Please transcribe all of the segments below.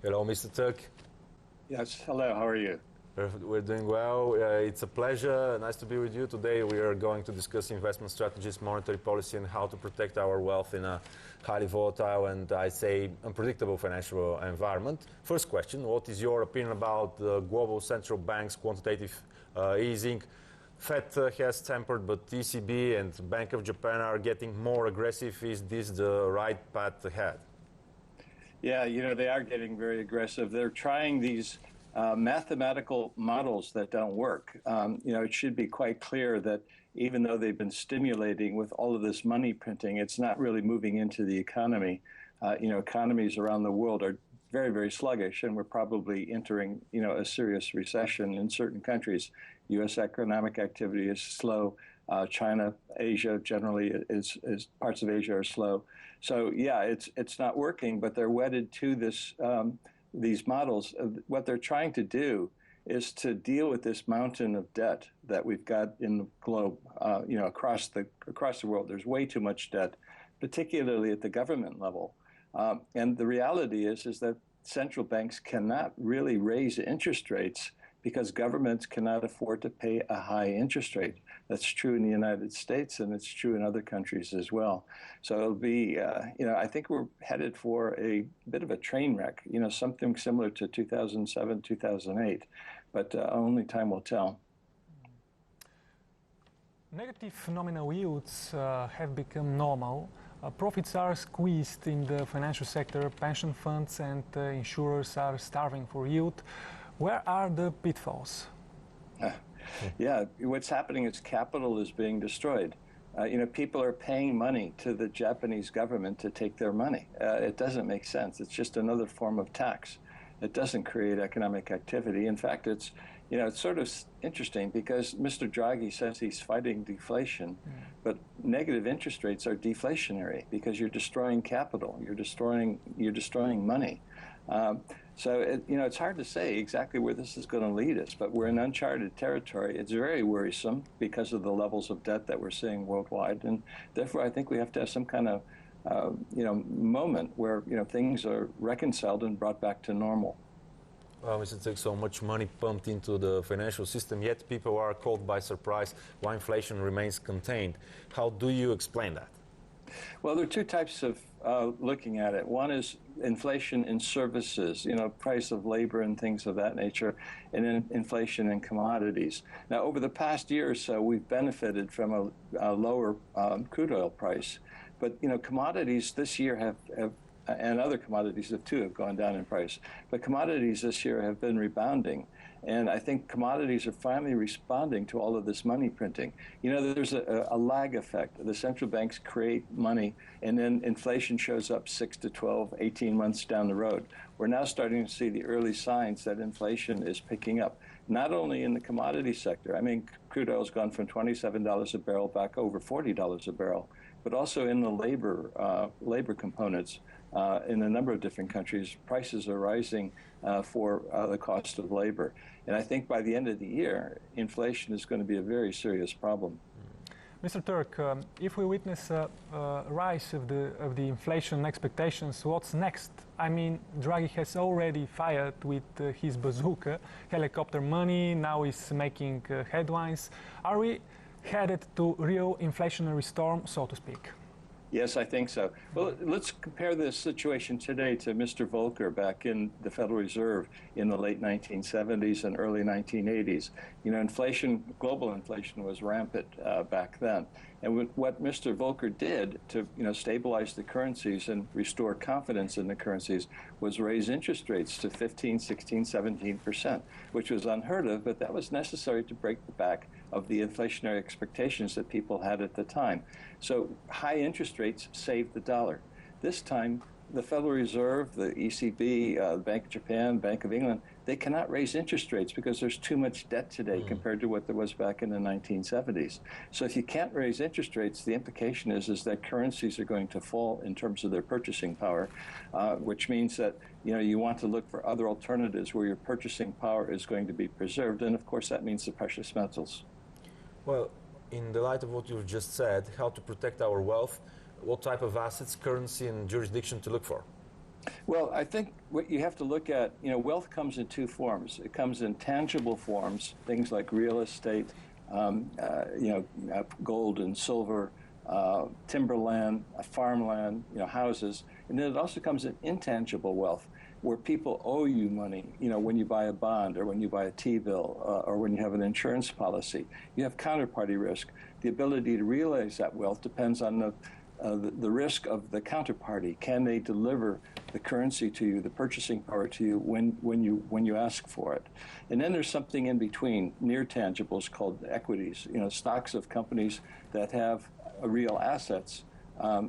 Hello, Mr. Turk. Yes, hello, how are you? We're doing well. It's a pleasure. Nice to be with you. Today we are going to discuss investment strategies, monetary policy, and how to protect our wealth in a highly volatile and, I say, unpredictable financial environment. First question, what is your opinion about the global central bank's quantitative easing? Fed has tempered, but ECB and Bank of Japan are getting more aggressive. Is this the right path ahead? Yeah, they are getting very aggressive. They're trying these mathematical models that don't work. It should be quite clear that even though they've been stimulating with all of this money printing, it's not really moving into the economy. Economies around the world are very, very sluggish, and we're probably entering, a serious recession in certain countries. U.S. economic activity is slow. China, Asia generally is parts of Asia are slow. So yeah, it's not working, but they're wedded to this these models. What they're trying to do is to deal with this mountain of debt that we've got in the globe, across the world. There's way too much debt, particularly at the government level. And the reality is that central banks cannot really raise interest rates because governments cannot afford to pay a high interest rate. That's true in the United States, and it's true in other countries as well. So it'll be, I think we're headed for a bit of a train wreck, something similar to 2007, 2008, but only time will tell. Negative nominal yields have become normal. Profits are squeezed in the financial sector. Pension funds and insurers are starving for yield. Where are the pitfalls? Yeah, what's happening is capital is being destroyed. People are paying money to the Japanese government to take their money. It doesn't make sense. It's just another form of tax. It doesn't create economic activity. In fact, it's sort of interesting because Mr. Draghi says he's fighting deflation, but negative interest rates are deflationary because you're destroying capital. You're destroying money. So it's hard to say exactly where this is going to lead us, but we're in uncharted territory. It's very worrisome because of the levels of debt that we're seeing worldwide, and therefore I think we have to have some kind of moment where things are reconciled and brought back to normal. Well, Mr. Turk, so much money pumped into the financial system, yet people are caught by surprise while inflation remains contained. How do you explain that? Well, there are two types of looking at it. One is inflation in services, price of labor and things of that nature, and then inflation in commodities. Now, over the past year or so, we've benefited from a lower crude oil price. But, commodities this year have and other commodities have gone down in price. But commodities this year have been rebounding. And I think commodities are finally responding to all of this money printing. There's a lag effect. The central banks create money, and then inflation shows up 6 to 12, 18 months down the road. We're now starting to see the early signs that inflation is picking up, not only in the commodity sector. I mean, crude oil has gone from $27 a barrel back over $40 a barrel, but also in the labor components. In a number of different countries, prices are rising for the cost of labor. And I think by the end of the year, inflation is going to be a very serious problem. Mr. Turk, if we witness a rise of the inflation expectations, what's next? I mean, Draghi has already fired with his bazooka, helicopter money, now is making headlines. Are we headed to real inflationary storm, so to speak? Yes, I think so. Well, let's compare this situation today to Mr. Volcker back in the Federal Reserve in the late 1970s and early 1980s. Global inflation was rampant back then. And what Mr. Volcker did to stabilize the currencies and restore confidence in the currencies was raise interest rates to 15, 16, 17%, which was unheard of, but that was necessary to break the back of the inflationary expectations that people had at the time. So high interest rates saved the dollar. This time, the Federal Reserve, the ECB, the Bank of Japan, Bank of England, they cannot raise interest rates because there's too much debt today compared to what there was back in the 1970s. So if you can't raise interest rates, the implication is that currencies are going to fall in terms of their purchasing power, which means that you want to look for other alternatives where your purchasing power is going to be preserved. And of course, that means the precious metals. Well, in the light of what you've just said, how to protect our wealth, what type of assets, currency, and jurisdiction to look for? Well, I think what you have to look at, wealth comes in two forms. It comes in tangible forms, things like real estate, gold and silver, timberland, farmland, houses. And then it also comes in intangible wealth, where people owe you money, when you buy a bond or when you buy a T-bill or when you have an insurance policy. You have counterparty risk. The ability to realize that wealth depends on the risk of the counterparty. Can they deliver the currency to you, the purchasing power to you when you ask for it? And then there's something in between, near tangibles called equities, stocks of companies that have real assets,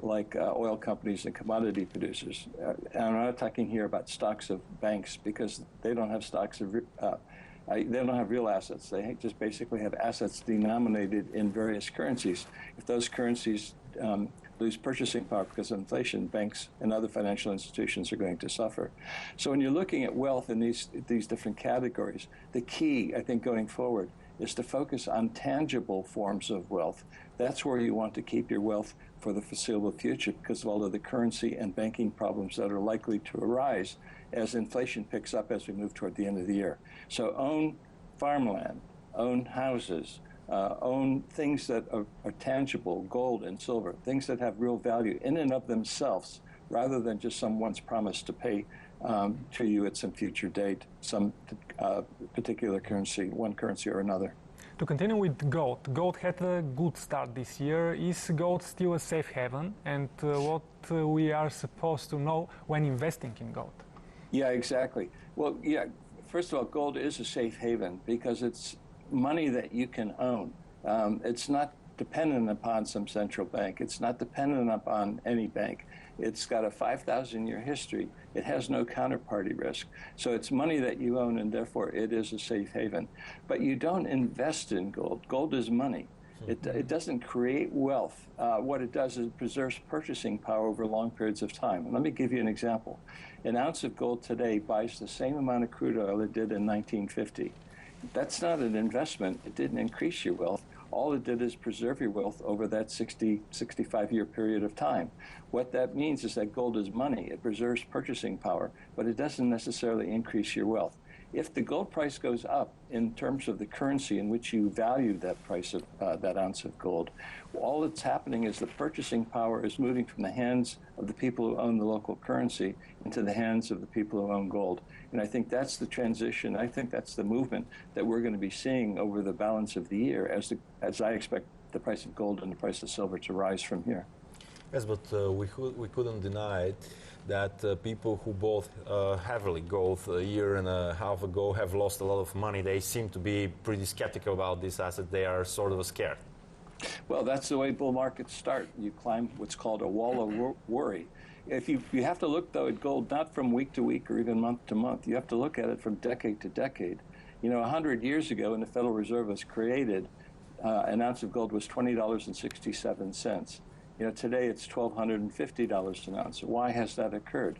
like oil companies and commodity producers. And I'm not talking here about stocks of banks, because they don't have stocks of they don't have real assets. They just basically have assets denominated in various currencies. If those currencies lose purchasing power because of inflation, banks and other financial institutions are going to suffer. So when you're looking at wealth in these different categories, the key, I think, going forward is to focus on tangible forms of wealth. That's where you want to keep your wealth for the foreseeable future, because of all of the currency and banking problems that are likely to arise as inflation picks up as we move toward the end of the year. So own farmland, own houses, own things that are tangible, gold and silver, things that have real value in and of themselves, rather than just someone's promise to pay to you at some future date, some particular currency, one currency or another. To continue with gold, gold had a good start this year. Is gold still a safe haven? And what we are supposed to know when investing in gold? Yeah, exactly. Well, yeah, first of all, gold is a safe haven because it's money that you can own. It's not dependent upon some central bank. It's not dependent upon any bank. It's got a 5,000-year history. It has no counterparty risk. So it's money that you own, and therefore it is a safe haven. But you don't invest in gold. Gold is money. It doesn't create wealth. What it does is it preserves purchasing power over long periods of time. And let me give you an example. An ounce of gold today buys the same amount of crude oil it did in 1950. That's not an investment. It didn't increase your wealth. All it did is preserve your wealth over that 65-year period of time. What that means is that gold is money. It preserves purchasing power, but it doesn't necessarily increase your wealth. If the gold price goes up in terms of the currency in which you value that price of that ounce of gold, all that's happening is the purchasing power is moving from the hands of the people who own the local currency into the hands of the people who own gold. And I think that's the transition. I think that's the movement that we're going to be seeing over the balance of the year as I expect the price of gold and the price of silver to rise from here. Yes, but we couldn't deny it that people who bought heavily gold a year and a half ago have lost a lot of money. They seem to be pretty skeptical about this asset. They are sort of scared. Well, that's the way bull markets start. You climb what's called a wall of worry. If you have to look, though, at gold not from week to week or even month to month. You have to look at it from decade to decade. 100 years ago when the Federal Reserve was created, an ounce of gold was $20.67. Today it's $1,250 an ounce. Why has that occurred?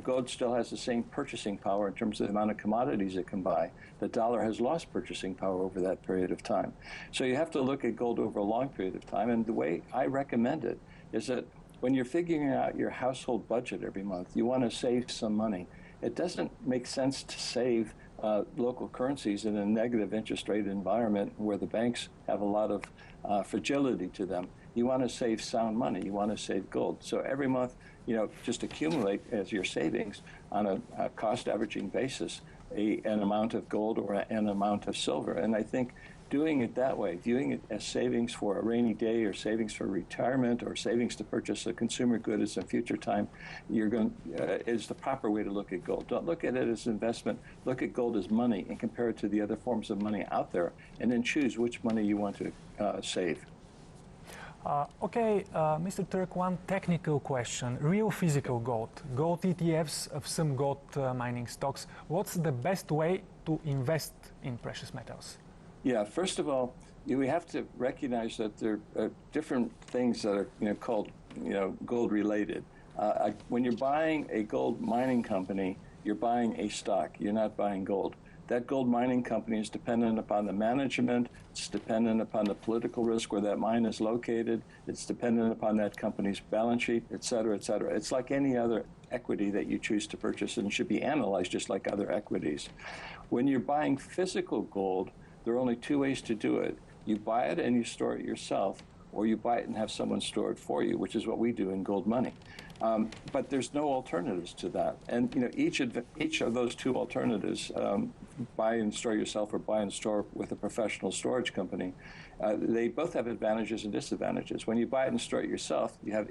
Gold still has the same purchasing power in terms of the amount of commodities it can buy. The dollar has lost purchasing power over that period of time. So you have to look at gold over a long period of time. And the way I recommend it is that when you're figuring out your household budget every month, you want to save some money. It doesn't make sense to save local currencies in a negative interest rate environment where the banks have a lot of fragility to them. You want to save sound money. You want to save gold. So every month, just accumulate as your savings on a cost averaging basis an amount of gold or an amount of silver. And I think doing it that way, viewing it as savings for a rainy day or savings for retirement or savings to purchase a consumer good at some future time, is the proper way to look at gold. Don't look at it as investment. Look at gold as money and compare it to the other forms of money out there, and then choose which money you want to save. Okay, Mr. Turk, one technical question. Real physical gold, gold ETFs of some gold mining stocks. What's the best way to invest in precious metals? Yeah, first of all, we have to recognize that there are different things that are called gold related. When you're buying a gold mining company, you're buying a stock. You're not buying gold. That gold mining company is dependent upon the management. It's dependent upon the political risk where that mine is located. It's dependent upon that company's balance sheet, et cetera, et cetera. It's like any other equity that you choose to purchase and should be analyzed just like other equities. When you're buying physical gold, there are only two ways to do it. You buy it and you store it yourself, or you buy it and have someone store it for you, which is what we do in Gold Money. But there's no alternatives to that. And each of those two alternatives, buy and store yourself or buy and store with a professional storage company, they both have advantages and disadvantages. When you buy it and store it yourself, you have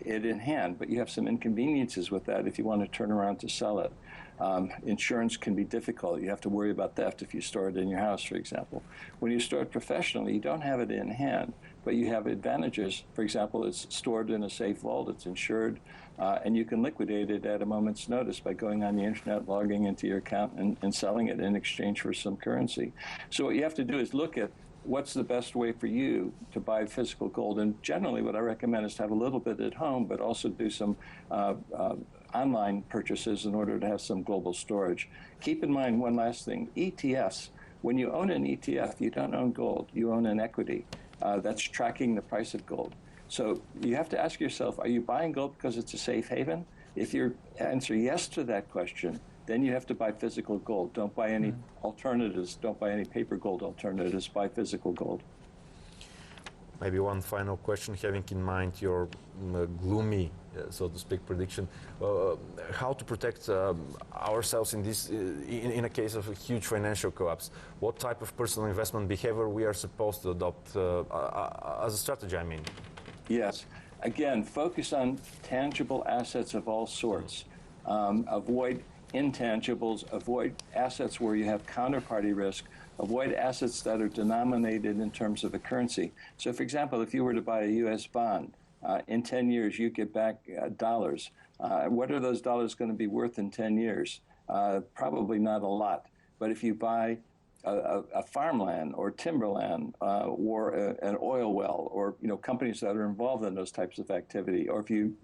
it in hand, but you have some inconveniences with that if you want to turn around to sell it. Insurance can be difficult. You have to worry about theft if you store it in your house, for example. When you store it professionally, you don't have it in hand, but you have advantages. For example, it's stored in a safe vault, it's insured, and you can liquidate it at a moment's notice by going on the internet, logging into your account, and selling it in exchange for some currency. So what you have to do is look at what's the best way for you to buy physical gold. And generally what I recommend is to have a little bit at home, but also do some online purchases in order to have some global storage. Keep in mind one last thing, ETFs. When you own an ETF, you don't own gold, you own an equity that's tracking the price of gold. So you have to ask yourself, are you buying gold because it's a safe haven? If you answer yes to that question, then you have to buy physical gold. Don't buy any alternatives. Don't buy any paper gold alternatives. Buy physical gold. Maybe one final question, having in mind your gloomy, so to speak, prediction. How to protect ourselves in this, in a case of a huge financial collapse? What type of personal investment behavior we are supposed to adopt as a strategy, I mean? Yes. Again, focus on tangible assets of all sorts. Avoid intangibles, avoid assets where you have counterparty risk, avoid assets that are denominated in terms of a currency. So, for example, if you were to buy a U.S. bond, in 10 years you get back dollars. What are those dollars going to be worth in 10 years? Probably not a lot. But if you buy a farmland or timberland or an oil well, or companies that are involved in those types of activity, or if you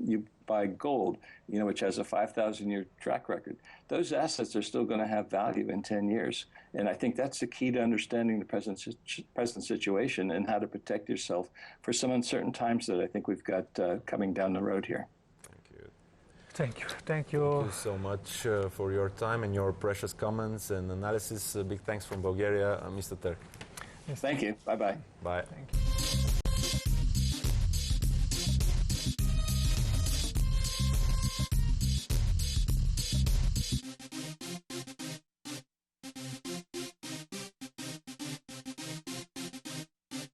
buy gold, which has a 5,000-year track record, those assets are still going to have value in 10 years. And I think that's the key to understanding the present situation and how to protect yourself for some uncertain times that I think we've got coming down the road here. Thank you. Thank you so much for your time and your precious comments and analysis. Big thanks from Bulgaria, Mr. Turk. Yes, thank you. Bye-bye. Bye. Thank you.